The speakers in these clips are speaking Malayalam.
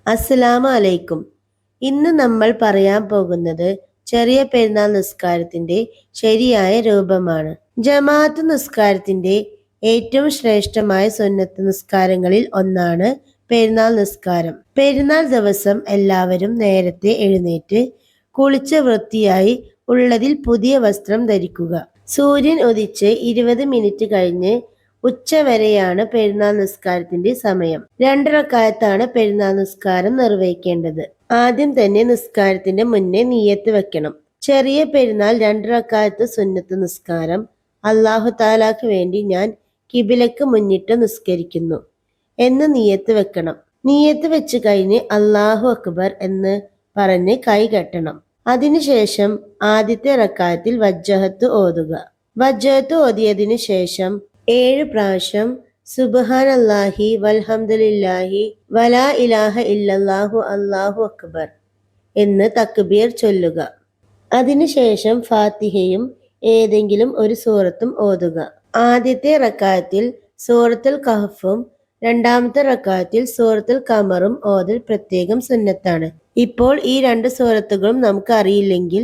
അസ്സലാമു അലൈക്കും. ഇന്ന് നമ്മൾ പറയാൻ പോകുന്നത് ചെറിയ പെരുന്നാൾ നിസ്കാരത്തിന്റെ ശരിയായ രൂപമാണ്. ജമാഅത്ത് നിസ്കാരത്തിന്റെ ഏറ്റവും ശ്രേഷ്ഠമായ സുന്നത്ത് നിസ്കാരങ്ങളിൽ ഒന്നാണ് പെരുന്നാൾ നിസ്കാരം. പെരുന്നാൾ ദിവസം എല്ലാവരും നേരത്തെ എഴുന്നേറ്റ് കുളിച്ച് വൃത്തിയായി ഉള്ളതിൽ പുതിയ വസ്ത്രം ധരിക്കുക. സൂര്യൻ ഉദിച്ച് 20 മിനിറ്റ് കഴിഞ്ഞ് ഉച്ചവരെയാണ് പെരുന്നാൾ നിസ്കാരത്തിന്റെ സമയം. 2 റക്അത്താണ് പെരുന്നാൾ നിസ്കാരം നിർവഹിക്കേണ്ടത്. ആദ്യം തന്നെ നിസ്കാരത്തിന്റെ മുന്നേ നിയ്യത്ത് വെക്കണം. ചെറിയ പെരുന്നാൾ 2 റക്അത്ത് സുന്നത്ത് നിസ്കാരം. അല്ലാഹു തആലക്ക് വേണ്ടി ഞാൻ കിബിലക്ക് മുന്നിട്ട് നിസ്കരിക്കുന്നു എന്ന് നിയ്യത്ത് വെക്കണം. നിയ്യത്ത് വെച്ച് കഴിഞ്ഞ് അല്ലാഹു അക്ബർ എന്ന് പറഞ്ഞ് കൈ കെട്ടണം. അതിനുശേഷം ആദ്യത്തെ റക്അത്തിൽ വജ്ജഹത്ത് ഓതുക. വജ്ജഹത്ത് ഓതിയതിനു ശേഷം 7 പ്രാവശ്യം സുബ്ഹാനല്ലാഹി വൽഹംദുലില്ലാഹി വലാ ഇലാഹ ഇല്ലല്ലാഹു അല്ലാഹു അക്ബർ എന്ന് തക്ബീർ ചൊല്ലുക. അതിനുശേഷം ഫാത്തിഹയും ഏതെങ്കിലും ഒരു സൂറത്തും ഓതുക. ആദ്യത്തെ റക്അത്തിൽ സൂറത്തുൽ കഹ്ഫും രണ്ടാമത്തെ റക്അത്തിൽ സൂറത്തുൽ ഖമറും ഓതൽ പ്രത്യേകം സുന്നത്താണ്. ഇപ്പോൾ ഈ 2 സൂറത്തുകളും നമുക്ക് അറിയില്ലെങ്കിൽ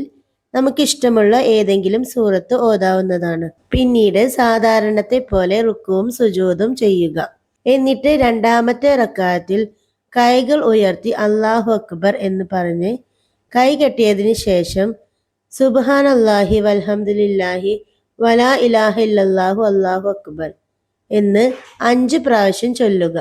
നമുക്കിഷ്ടമുള്ള ഏതെങ്കിലും സൂറത്ത് ഓതാവുന്നതാണ്. പിന്നീട് സാധാരണത്തെ പോലെ റുക്കുവും സുജൂദും ചെയ്യുക. എന്നിട്ട് രണ്ടാമത്തെ റക്അത്തിൽ കൈകൾ ഉയർത്തി അല്ലാഹു അക്ബർ എന്ന് പറഞ്ഞ് കൈ കെട്ടിയതിനു ശേഷം സുബ്ഹാനല്ലാഹി വൽഹംദുലില്ലാഹി വലാ ഇലാഹ ഇല്ലല്ലാഹു അല്ലാഹു അക്ബർ എന്ന് 5 പ്രാവശ്യം ചൊല്ലുക.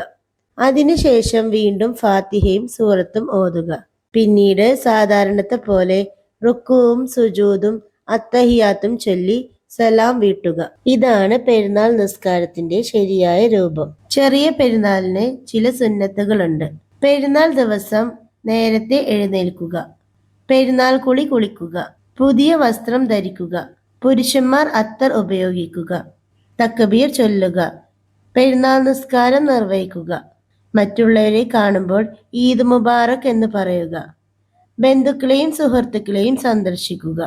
അതിനുശേഷം വീണ്ടും ഫാത്തിഹയും സൂറത്തും ഓതുക. പിന്നീട് സാധാരണത്തെ പോലെ റുക്കുവും സുജൂദും അത്തഹിയാത്തും ചൊല്ലി സലാം വീട്ടുക. ഇതാണ് പെരുന്നാൾ നിസ്കാരത്തിന്റെ ശരിയായ രൂപം. ചെറിയ പെരുന്നാളിന് ചില സുന്നത്തുകളുണ്ട്. പെരുന്നാൾ ദിവസം നേരത്തെ എഴുന്നേൽക്കുക. പെരുന്നാൾ കുളി കുളിക്കുക. പുതിയ വസ്ത്രം ധരിക്കുക. പുരുഷന്മാർ അത്തർ ഉപയോഗിക്കുക. തക്ബീർ ചൊല്ലുക. പെരുന്നാൾ നിസ്കാരം നിർവഹിക്കുക. മറ്റുള്ളവരെ കാണുമ്പോൾ ഈദ് മുബാറക് എന്ന് പറയുക. ബന്ധുക്കളെയും സുഹൃത്തുക്കളെയും സന്ദർശിക്കുക.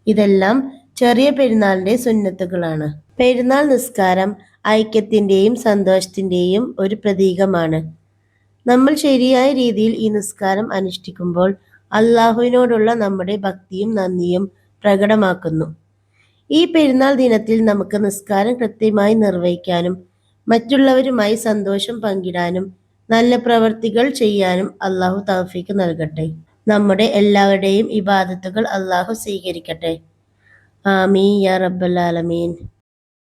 ഇതെല്ലാം ചെറിയ പെരുന്നാളിന്റെ സുന്നത്തുകളാണ്. പെരുന്നാൾ നിസ്കാരം ഐക്യത്തിന്റെയും സന്തോഷത്തിന്റെയും ഒരു പ്രതീകമാണ്. നമ്മൾ ശരിയായ രീതിയിൽ ഈ നിസ്കാരം അനുഷ്ഠിക്കുമ്പോൾ അള്ളാഹുവിനോടുള്ള നമ്മുടെ ഭക്തിയും നന്ദിയും പ്രകടമാക്കുന്നു. ഈ പെരുന്നാൾ ദിനത്തിൽ നമുക്ക് നിസ്കാരം കൃത്യമായി നിർവഹിക്കാനും മറ്റുള്ളവരുമായി സന്തോഷം പങ്കിടാനും നല്ല പ്രവർത്തികൾ ചെയ്യാനും അള്ളാഹു തൗഫീഖ് നൽകട്ടെ. നമ്മുടെ എല്ലാവരുടെയും ഇബാദത്തുകൾ അള്ളാഹു സ്വീകരിക്കട്ടെ. ആമീൻ യാ റബ്ബൽ ആലമീൻ.